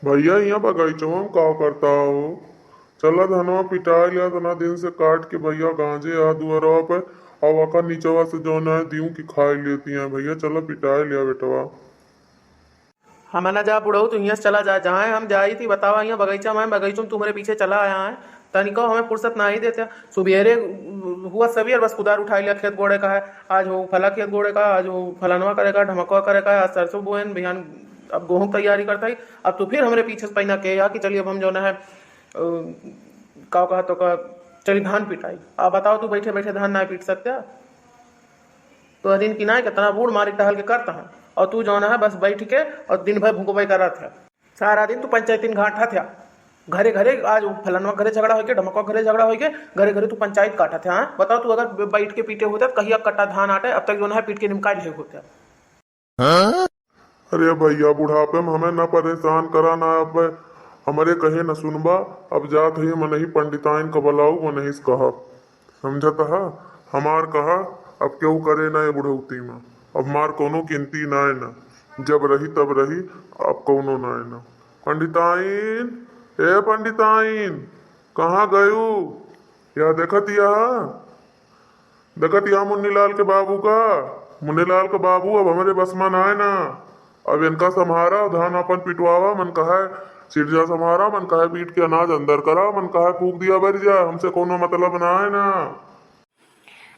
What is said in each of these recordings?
भैया यहाँ बगीचवा में का करता हो। चला धनवा पिटा लिया तना दिन से काट के भैया गांजे आ दुअरवा पे और वका नीचवा से जो है दीऊ की खाई लेती हैं भैया। चला पिटा लिया बेटवा। हम ना जा बुढ़ऊ तू यहाँ से चला जा जहाँ हम जाई थी बतावा यहाँ बगीचा में बगीचों में तुम्हारे पीछे चला आया है तनिको हमें फुर्सत ना ही देते सुबेरे हुआ सवेर बस कुदार उठा लिया खेत गोड़े का है आज हो फला खेत गोड़े का आज हो फलानवा करेगा ढमकवा करेगा आज सरसों बोएन बिहान अब गेहूँ तैयारी करता ही अब तो फिर हमारे पीछे से पहना के या कि चलिए अब हम जो है का कहा तो का चलिए धान पिटाई आप बताओ तू बैठे बैठे धान ना पीट सकते तो दिन की ना कितना बूढ़ मारी टहल के करता है और तू जो है बस बैठ के और दिन भर भूकबाई कर रहा था सारा दिन तू पंचायती घाटा था घरे घरे आज फलानवा घरे झगड़ा होके ढमकवा घरे झगड़ा होके घरे घरे तू पंचायत काटा था। हाँ बताओ तू अगर बैठ के पीटे होते कहिया कट्टा धान आटे अब तक जो है पीट के निमकाल ले होते। अरे भैया बुढ़ापे में हमें न परेशान करा ना अब हमारे कहे न सुनबा। अब जात है मन ही पंडिताइन का बलाऊ वो नहीं कहा समझता है हमार कहा अब क्यों करे ना ये बुढ़ौती में अब मार कोनो गिनती ना है ना जब रही तब रही अब कोनो ना है ना। पंडिताइन ए पंडिताइन कहाँ गयू या देखत या मुन्नीलाल के बाबू का मुन्नीलाल का बाबू अब हमारे बस में ना है ना अब इनका संहारा धान अपन पिटवावा मन कहा है सिरजा संहारा मन कहा पीट के अनाज अंदर करा मन कहा फूक दिया बर जा हमसे कोनो मतलब ना है ना।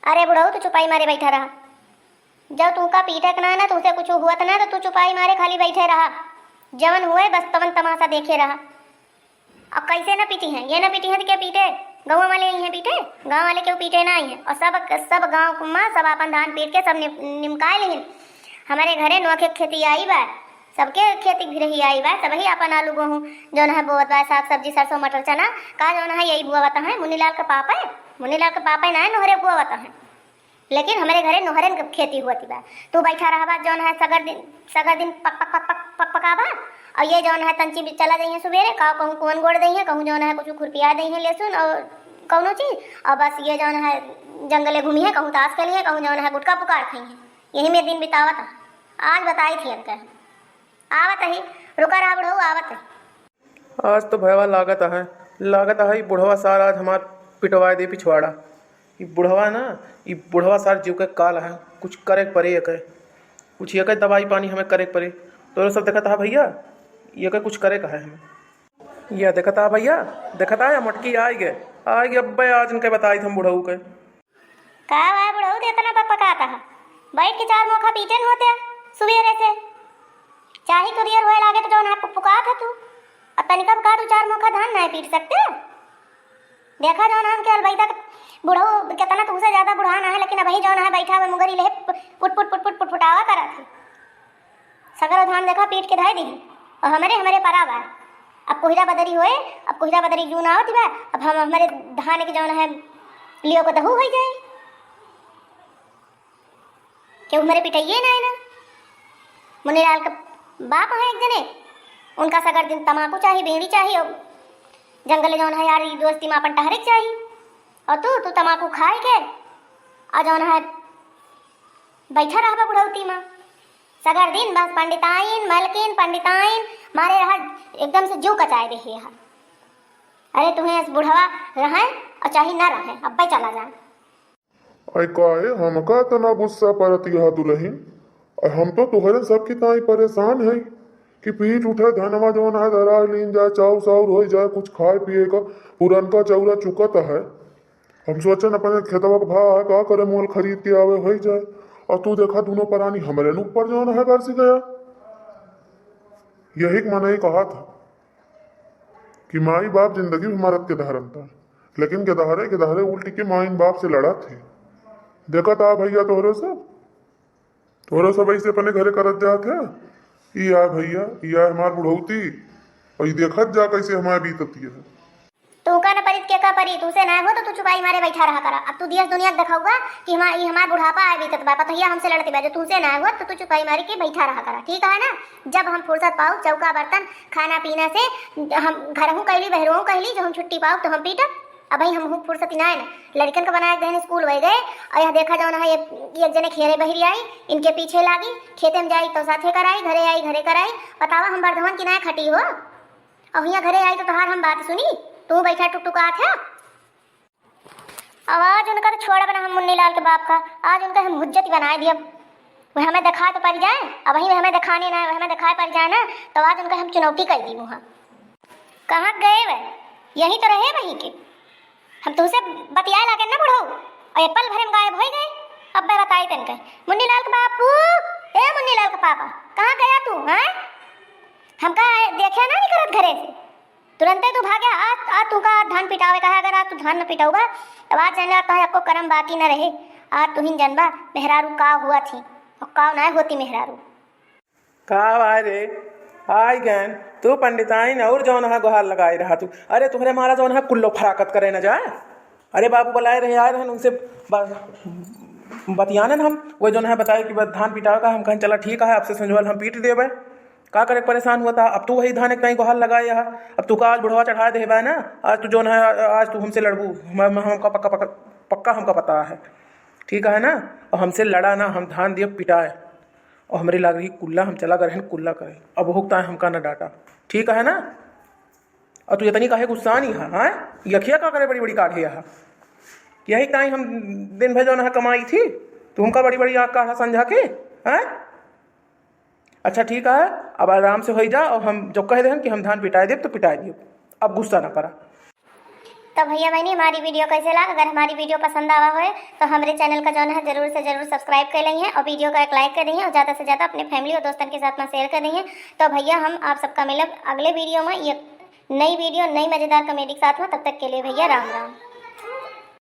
अरे बुढ़ऊ तू चुपाई मारे बैठा रहा जब तुमका पीटक ना तुमसे कुछ हुआ था ना तो तू चुपाई मारे खाली बैठे रहा जवन हुए बस तवन तमाशा देखे रहा। अब कैसे ना पीटी हैं ये ना पीटी हैं तो क्या पीटे गाँव वाले आई हैं पीटे गाँव वाले क्यों पीटे ना आई हैं और सब गाँव में सब अपन धान पीट के सब निमकाए लेकिन हमारे घरे नौखे खेती आई बा सबके खेती भी रही आई बा सब ही अपन आलू गेहूँ जो है बोवत बा साग सब्जी सरसों मटर चना का जो है यही बुआ बता है मुन्नीलाल का पापा है मुन्नीलाल का पापा ना है नोहरे बुआ बता है लेकिन हमारे घरे नोहरन की खेती हुआ बा तू बैठा रहा बा जौन है सगर दिन पक पक पक पक पक पका बा और ये जौन है तंची भी चला दी है सुबेरे कहूँ कौन गोड़ दी है कहूँ जौन है कुछ खुरपिया दी है लहसुन और कौनो चीज़ और बस ये जौन है जंगले घूमी है कहूँ ताश खेली है कहूँ जौन है गुटका पुकार खाई है यही में दिन बितावा था आज बताई थी हमका आवत ही रुका रहा बुढ़ऊ आवत है। आज तो भयवा लागत है बुढ़वा सार आज हमार पिटवा दे पिछवाड़ा ये बुढ़वा ना ये बुढ़वा सार जीव के काल है कुछ करे परे एक कुछ एक दवाई पानी हमें करे परे तो सब देखता है भैया ये कुछ करे का है हमें यह देखता है भैया देखता है मटकी आई गए अब आज इनके बताई हम बुढ़ऊ के का बुढ़ऊ तो इतना पकपकाता है बैठ के चार मौका पीटे न होते सुबेरे से चाहे कुरियर होए लागे तो जौन है पुका था तू अब तनिका पुका तू चार मौका धान नहीं पीट सकते देखा जौन हम के अलबैदा बुढ़ऊ कितना तुमसे ज्यादा बुढ़ा ना है लेकिन अभी जौन है बैठा हुआ मुगरी ले पुटपुटावा करा थी सगर धान देखा पीट के धाई दी और हमारे पराब है अब कोहिरा बदरी होए अब कोहिरा बदरी जून आवत बा अब हम हमारे धान के जौन है लियो को दहू हो जाए क्यों हमारे पिटाइए ना मुन्नीलाल का बाप है एक जने उनका सगर दिन तमाकू चाहिए बीड़ी चाहिए और जंगल जौन है यार दोस्ती में अपन टहरे चाहिए और तू तमाकू खाए के और जौन है बैठा रहा बुढ़ौती में सगर दिन बस पंडिताइन मलकिन पंडिताइन मारे रहा एकदम से जू कचाए देखिए यहाँ अरे तुम्हें बुढ़वा रहे और चाहे ना रहे अब चला जाए आई काहे हमका तना गुस्सा परत यह दुलहिन हम तो तुहरे सबकी ताई परेशान है कि पीठ उठे धनवा जौन है धरा लीन जाए चाउ साउर हो जाए कुछ खाए पिए का पुरनका चौरा चुकत है हम सोचन अपने खेतवा का भाव है का करे मोल खरीद के आवे हो जाए और तू देखा दोनों परानी हमारे ऊपर जौन है बरसी गया। यही मैंने ही कहा था कि माई बाप जिंदगी भी मरद के धरम था लेकिन के दहरे उल्टी के माइन बाप से लड़ा थे देखा था भैया तोहरे सब ऐसे अपने घरे करत जाते या भैया या हमार बुढ़ौती और देखत जा कैसे हमारे बीतती है तू का न परित के का परी तू से ना हो तो तू चुपाई मारे बैठा रहा करा अब तू दियस दुनिया दिखाऊगा कि हमार बुढ़ापा आए बीतत बा पतहिया हमसे लड़ते बा जो तू से ना हो तो तू चुपाई मारे के बैठा रहा करा ठीक है ना। जब हम फुर्सत पाओ चौका बर्तन खाना पीना से हम घर हूँ कहली बहरों कहली जो हम छुट्टी पाओ तो हम पीटब अब भाई हम फुर्सत ना है ना लड़कन का बनाए गए स्कूल वही गए और यहाँ देखा जाओ ना ये एक जने खेरे बहरी आई इनके पीछे लागी खेते में जाई तो साथे कराई घरे कराई बतावा हम बर्धमान की ना खटी हो और यहाँ घरे आई तो तहार हम बात सुनी, तू बैठा टुकटुका था। आवाज उनका तो छोड़ा बना हम मुन्नी लाल के बाप का, आज उनका हम हुज्जत ही बनाए दिया। वह हमें दिखा तो पड़ जाए, अब वहीं हमें दिखाने ना, वह हमें दिखाए पड़ जाए ना, तो आज उनका हम चुनौती कर दी वहाँ। कहाँ गए वह? यहीं तो रहे वहीं के। हम तुमसे बतियाए लागे ना बुढ़ऊ, और ये पल भरे में गायब हो गए। अब मैं बताई तनके मुन्नी लाल के बापू, ए मुन्नी लाल के पापा, कहाँ गया तू? हैं हमका देखे ना नहीं करत घरे से, तुरंत तू भागे। आज तू का धान पिटावे कहा, अगर आज तू धान न पिटाऊगा तो आज जाने कहा आपको कर्म बाकी न रहे। आज तू ही जनबा मेहरारू का हुआ थी और का ना होती मेहरारू। का आए रे आई गैन तू पंडिताइन और जौन है गुहार लगाई रहा तू। अरे तुम्हारे मारा जौन है कुल्लो फराकत करे न जाए। अरे बाबू बुलाए रहे आए रहन उनसे बतियानन हम वो जौन है बताए कि बस धान पिटावे का। हम कहें चला ठीक है आपसे संजवाल हम पीट देवे, का करे परेशान हुआ था। अब तू वही धान एक कहीं गुहार लगाए यहाँ, अब तू का आज बुढ़वा चढ़ा दे ना। आज तू जौन है आज तू हमसे लड़बू, हमका पक्का हमका पता है, ठीक है ना। और हमसे लड़ा ना, हम धान दिए पिटाए और हमारी लग रही कुल्ला, हम चला गए कुल्ला करे। अब हुकता है हमका ना डाटा, ठीक है ना। और तू इतनी काहे गुस्सा नहीं है? हाँ यखिया का करे बड़ी बड़ी काढ़े यहाँ, यही टाइम हम दिन भर जो है कमाई थी, तू हमका बड़ी बड़ी आँख काढ़ा समझा के। हैं अच्छा ठीक है, अब आराम से हो जा। और हम जो कह दे कि हम धान पिटाए दे तो पिटाए दिए, अब गुस्सा ना करा। तो भैया बहनी हमारी वीडियो कैसे लगा? अगर हमारी वीडियो पसंद आवा हो तो हमारे चैनल का जो है जरूर से जरूर सब्सक्राइब कर लेंगे और वीडियो का एक लाइक कर देंगे और ज़्यादा से ज़्यादा अपने फैमिली और दोस्तों के साथ में शेयर कर देंगे। तो भैया हम आप सबका मिलब अगले वीडियो में, ये नई वीडियो नई मज़ेदार कॉमेडी के साथ में। तब तक के लिए भैया राम राम।